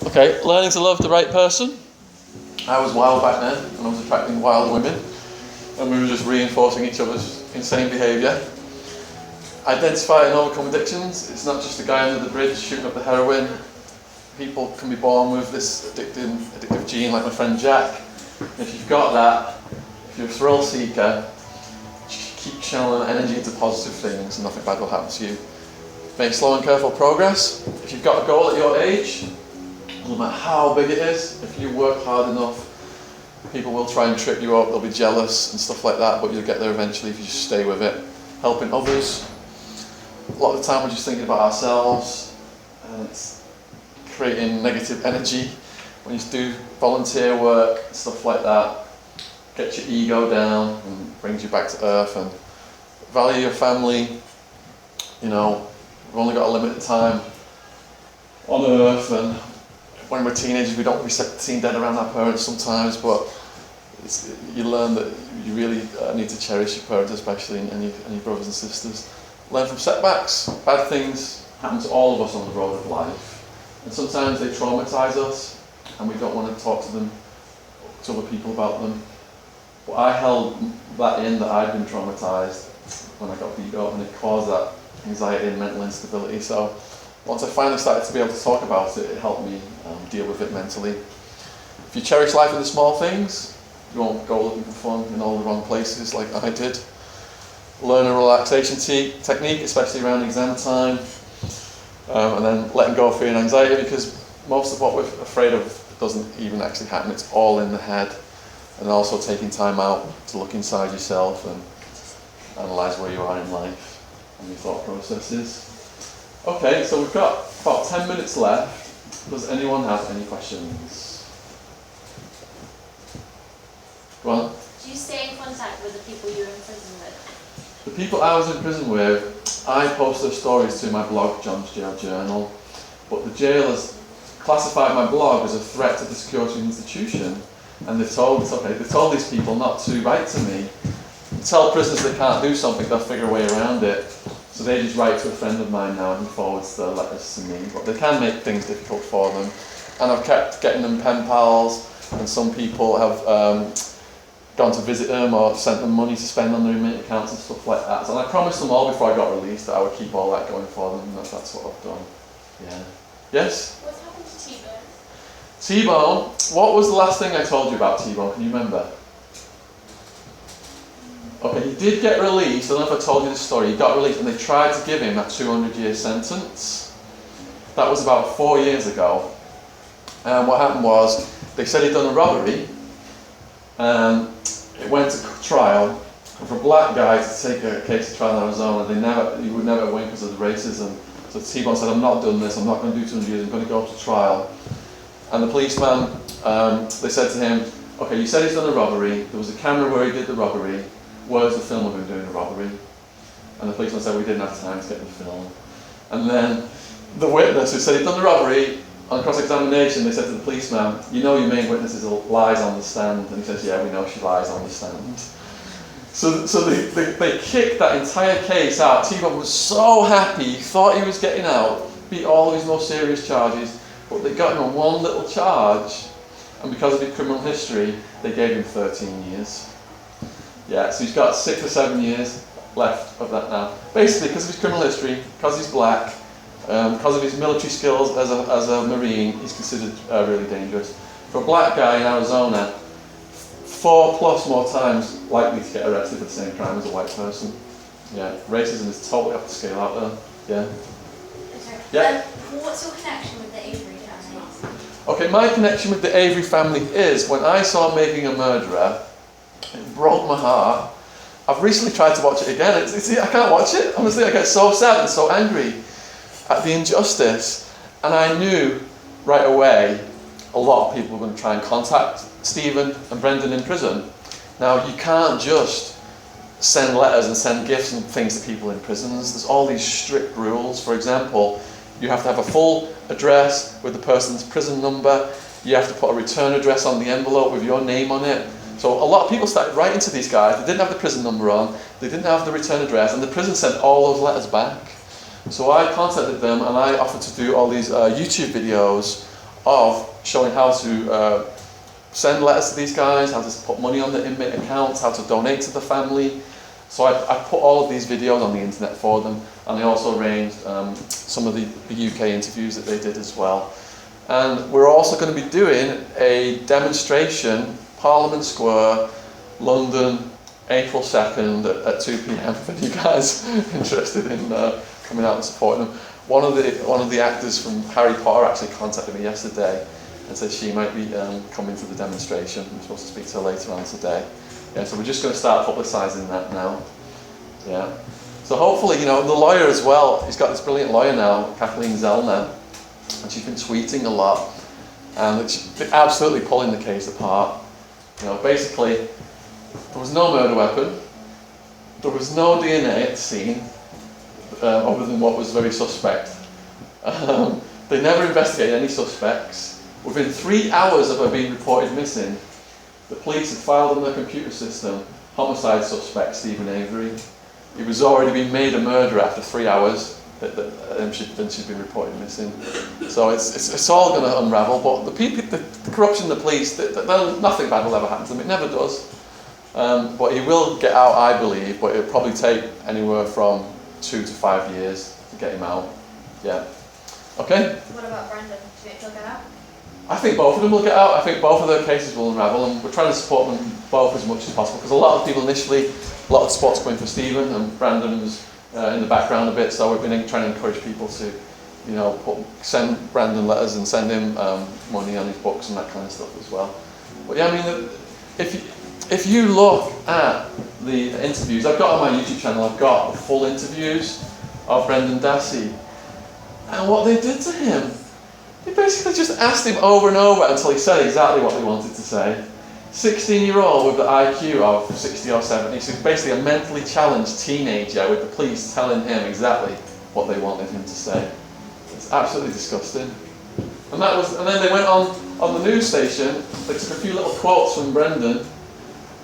Okay, learning to love the right person. I was wild back then, and I was attracting wild women, and we were just reinforcing each other's insane behaviour. Identify and overcome addictions. It's not just the guy under the bridge shooting up the heroin. People can be born with this addictive gene, like my friend Jack. If you've got that, if you're a thrill seeker, keep channeling energy into positive things and nothing bad will happen to you. Make slow and careful progress. If you've got a goal at your age, no matter how big it is, if you work hard enough, people will try and trip you up, they'll be jealous and stuff like that, but you'll get there eventually if you just stay with it. Helping others. A lot of the time we're just thinking about ourselves, and it's creating negative energy. When you do volunteer work, stuff like that, gets your ego down and brings you back to earth. And value your family. You know, we've only got a limited time on earth, and when we're teenagers we don't want to be seen dead around our parents sometimes, but you learn that you really need to cherish your parents especially, and your brothers and sisters. Learn from setbacks. Bad things happen to all of us on the road of life, and sometimes they traumatise us and we don't want to talk to other people about them. But I held that in, that I'd been traumatised when I got beat up, and it caused that anxiety and mental instability. So once I finally started to be able to talk about it, it helped me deal with it mentally. If you cherish life in the small things, you won't go looking for fun in all the wrong places like I did. Learn a relaxation technique, especially around exam time, and then letting go of fear and anxiety, because most of what we're afraid of doesn't even actually happen. It's all in the head. And also taking time out to look inside yourself and analyse where you are in life and your thought processes. Okay, so we've got about 10 minutes left. Does anyone have any questions? Go on. Do you stay in contact with the people you were in prison with? The people I was in prison with, I post their stories to my blog, John's Jail Journal, but the jailers classified my blog as a threat to the security of the institution, and they told these people not to write to me. Tell prisoners they can't do something, they'll figure a way around it. So they just write to a friend of mine now and he forwards the letters to me, but they can make things difficult for them. And I've kept getting them pen pals, and some people have gone to visit them or sent them money to spend on their inmate accounts and stuff like that. So I promised them all before I got released that I would keep all that going for them, and that's what I've done. Yeah. Yes? What's happened to T-Bone? T-Bone, what was the last thing I told you about T-Bone? Can you remember? Okay, he did get released. I don't know if I told you this story. He got released and they tried to give him that 200-year sentence. That was about 4 years ago. And what happened was, they said he'd done a robbery, and it went to trial. And for a black guy to take a case to trial in Arizona, he would never win because of the racism. So T-Bone said, I'm not doing this, I'm not going to do 200 years, I'm going to go to trial. And the policeman, they said to him, okay, you said he's done a robbery, there was a camera where he did the robbery, where's the film of him doing the robbery? And the policeman said, we didn't have time to get the film. And then the witness who said he'd done the robbery, on cross-examination, they said to the policeman, you know your main witness lies on the stand. And he says, yeah, we know she lies on the stand. So they kicked that entire case out. T-Bone was so happy, he thought he was getting out, beat all of his most serious charges, but they got him on one little charge, and because of his criminal history, they gave him 13 years. Yeah, so he's got 6 or 7 years left of that now. Basically, because of his criminal history, because he's black, because of his military skills as a Marine, he's considered really dangerous. For a black guy in Arizona, 4+ more times likely to get arrested for the same crime as a white person. Yeah, racism is totally off the scale out there. Yeah. Yeah. What's your connection with the Avery family? Okay, my connection with the Avery family is when I saw Making a Murderer, it broke my heart. I've recently tried to watch it again. I can't watch it. Honestly, I get so sad and so angry at the injustice. And I knew right away a lot of people were going to try and contact Stephen and Brendan in prison. Now, you can't just send letters and send gifts and things to people in prisons. There's all these strict rules. For example, you have to have a full address with the person's prison number. You have to put a return address on the envelope with your name on it. So a lot of people started writing to these guys. They didn't have the prison number on, they didn't have the return address, and the prison sent all those letters back. So I contacted them and I offered to do all these YouTube videos of showing how to send letters to these guys, how to put money on the inmate accounts, how to donate to the family. So I put all of these videos on the internet for them, and I also arranged some of the UK interviews that they did as well. And we're also going to be doing a demonstration, Parliament Square, London, April 2nd at 2 p.m. for you guys interested in coming out and supporting them. One of the actors from Harry Potter actually contacted me yesterday and said she might be coming to the demonstration. I'm supposed to speak to her later on today. Yeah, so we're just going to start publicising that now. Yeah. So hopefully, the lawyer as well, he's got this brilliant lawyer now, Kathleen Zellner, and she's been tweeting a lot, and she's been absolutely pulling the case apart. Basically, there was no murder weapon, there was no DNA at the scene, other than what was very suspect. They never investigated any suspects. Within 3 hours of her being reported missing, the police had filed on their computer system, homicide suspect Stephen Avery. He was already been made a murderer after 3 hours, then she'd been reported missing. So it's all going to unravel, but the corruption in the police, nothing bad will ever happen to them, it never does. But he will get out, I believe, but it'll probably take anywhere from 2 to 5 years to get him out. Yeah. Okay? What about Brendan? Do you think he'll get out? I think both of them will get out. I think both of their cases will unravel, and we're trying to support them both as much as possible, because a lot of people initially, a lot of support's coming for Stephen, and Brandon was in the background a bit, so we've been trying to encourage people to, send Brandon letters and send him money on his books and that kind of stuff as well. But yeah, I mean, if you look at the interviews, I've got on my YouTube channel, I've got the full interviews of Brendan Dassey, and what they did to him. They basically just asked him over and over until he said exactly what they wanted to say. 16-year-old with the IQ of 60 or 70, so basically a mentally challenged teenager with the police telling him exactly what they wanted him to say. It's absolutely disgusting. And then they went on the news station, they took a few little quotes from Brendan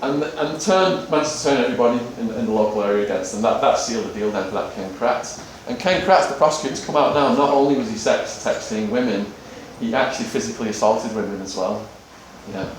and managed to turn everybody in the local area against them. That sealed the deal then for that Ken Kratz. And Ken Kratz, the prosecutor's come out now, not only was he sex texting women, he actually physically assaulted women as well. Yeah.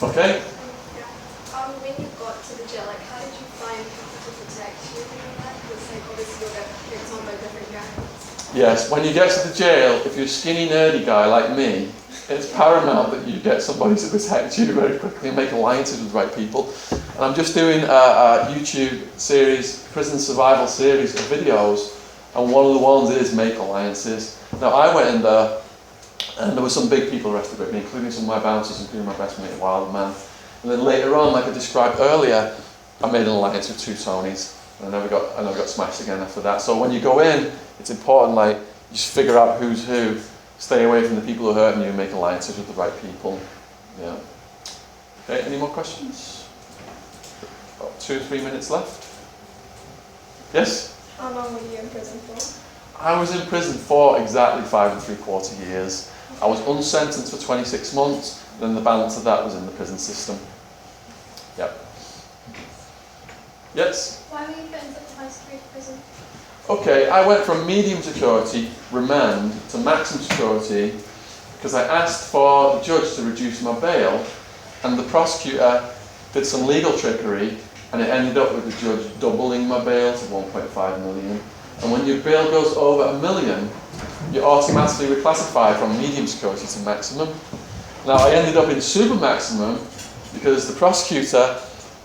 Okay? When you got to the jail, how did you find people to protect you and that? Because obviously you'll get picked on by different gangs. Yes, when you get to the jail, if you're a skinny, nerdy guy like me, it's paramount that you get somebody to protect you very quickly and make alliances with the right people. And I'm just doing a YouTube series, prison survival series of videos, and one of the ones is make alliances. Now I went in there, and there were some big people arrested with me, including some of my bouncers, including my best mate, Wildman. And then later on, like I described earlier, I made an alliance with 2 Tonys, and I never got smashed again after that. So when you go in, it's important, you just figure out who's who, stay away from the people who are hurting you, and make alliances with the right people. Yeah. Okay, any more questions? About 2 or 3 minutes left. Yes? How long were you in prison for? I was in prison for exactly 5 3/4 years. I was unsentenced for 26 months, and then the balance of that was in the prison system. Yep. Yes? Why were you put into the high street prison? Okay, I went from medium security, remand, to maximum security because I asked for the judge to reduce my bail, and the prosecutor did some legal trickery, and it ended up with the judge doubling my bail to 1.5 million. And when your bail goes over $1 million, you're automatically reclassified from medium security to maximum. Now I ended up in super maximum because the prosecutor,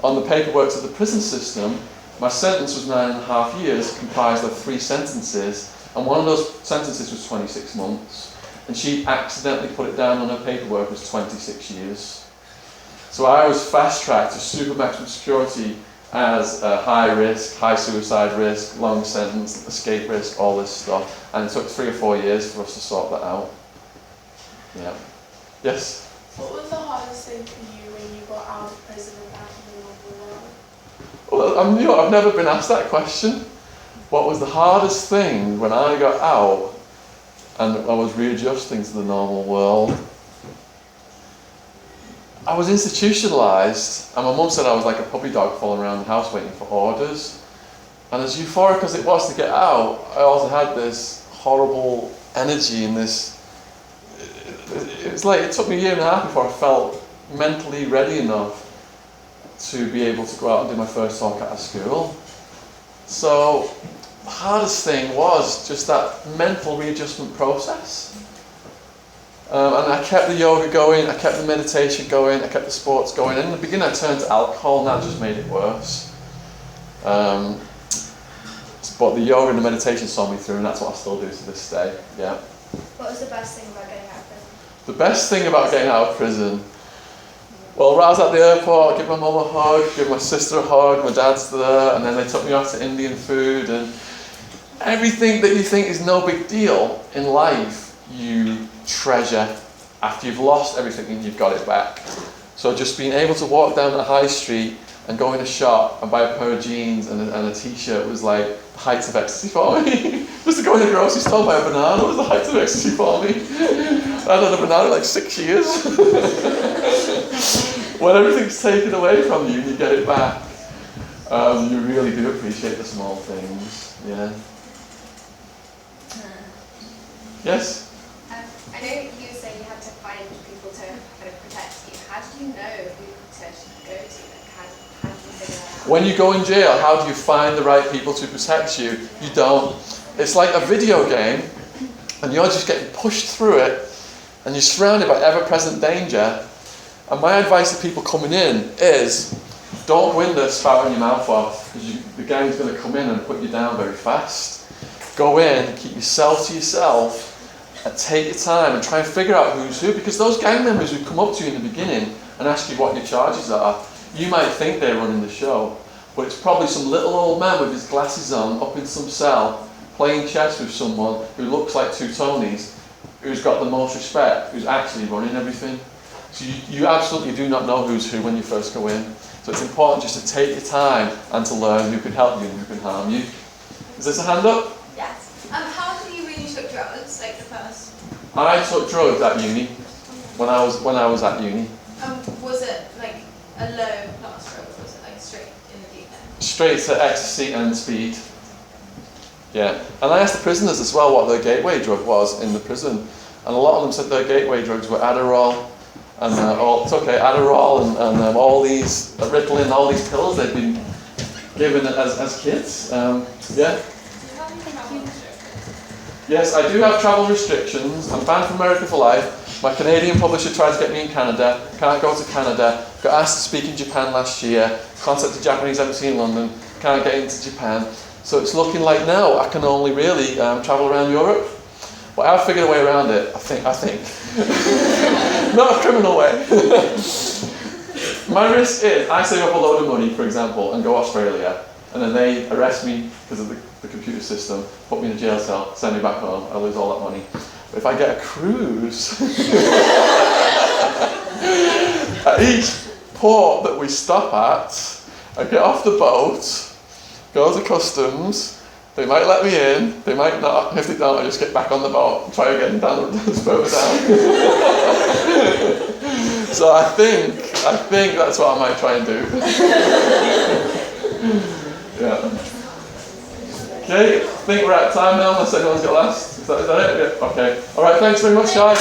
on the paperwork to the prison system, my sentence was 9.5 years, comprised of 3 sentences, and one of those sentences was 26 months. And she accidentally put it down on her paperwork as 26 years. So I was fast-tracked to super maximum security as high risk, high suicide risk, long sentence, escape risk, all this stuff. And it took 3 or 4 years for us to sort that out. Yeah. Yes? What was the hardest thing for you when you got out of prison and back in the normal world? Well, I've never been asked that question. What was the hardest thing when I got out and I was readjusting to the normal world? I was institutionalised, and my mum said I was like a puppy dog following around the house waiting for orders. And as euphoric as it was to get out, I also had this horrible energy and this It's like it took me a year and a half before I felt mentally ready enough to be able to go out and do my first talk at a school. So the hardest thing was just that mental readjustment process. And I kept the yoga going, I kept the meditation going, I kept the sports going. And in the beginning I turned to alcohol and that just made it worse. But the yoga and the meditation saw me through, and that's what I still do to this day. Yeah. What was the best thing about getting out of prison? The best thing about getting out of prison, well, when I was at the airport, I gave my mum a hug, gave my sister a hug, my dad's there, and then they took me out to Indian food, and everything that you think is no big deal in life, you treasure after you've lost everything and you've got it back. So just being able to walk down the high street and go in a shop and buy a pair of jeans and a t-shirt was like the heights of ecstasy for me. Just to go in a grocery store and buy a banana was the heights of ecstasy for me. I had a banana like 6 years. When everything's taken away from you and you get it back, you really do appreciate the small things. Yeah. Yes? I know you were saying you had to find people to kind of protect you. How did you know who to go to? Like, how did you figure that out? When you go in jail, how do you find the right people to protect you? You don't. It's like a video game, and you're just getting pushed through it, and you're surrounded by ever-present danger. And my advice to people coming in is, don't go in there spouting your mouth off, because the gang's going to come in and put you down very fast. Go in, keep yourself to yourself, and take your time and try and figure out who's who, because those gang members who come up to you in the beginning and ask you what your charges are, you might think they're running the show, but it's probably some little old man with his glasses on up in some cell playing chess with someone who looks like two Tonys, who's got the most respect, who's actually running everything. So you absolutely do not know who's who when you first go in. So it's important just to take your time and to learn who can help you and who can harm you. Is this a hand up? Yes. How did you really took drugs, like the first? I took drugs at uni. When I was at uni. Was it like a low class drug, or was it like straight in the deep end? Straight to ecstasy and speed. Yeah. And I asked the prisoners as well what their gateway drug was in the prison. And a lot of them said their gateway drugs were Adderall, and Adderall and all these Ritalin, all these pills they'd been given as kids. Yeah. Yes, I do have travel restrictions. I'm banned from America for life. My Canadian publisher tried to get me in Canada. Can't go to Canada. Got asked to speak in Japan last year. Contacted Japanese embassy in London. Can't get into Japan. So it's looking like now I can only really travel around Europe. But I've figured a way around it, I think. Not a criminal way. My risk is I save up a load of money, for example, and go Australia, and then they arrest me because of the computer system, put me in a jail cell, send me back home, I lose all that money. But if I get a cruise, at each port that we stop at, I get off the boat, go to customs, they might let me in, they might not. If they don't, I just get back on the boat and try again down further down. So I think that's what I might try and do. Yeah. Okay, I think we're out of time now, unless anyone's got last. Is that it? Yeah. Okay. Alright, thanks very much, guys.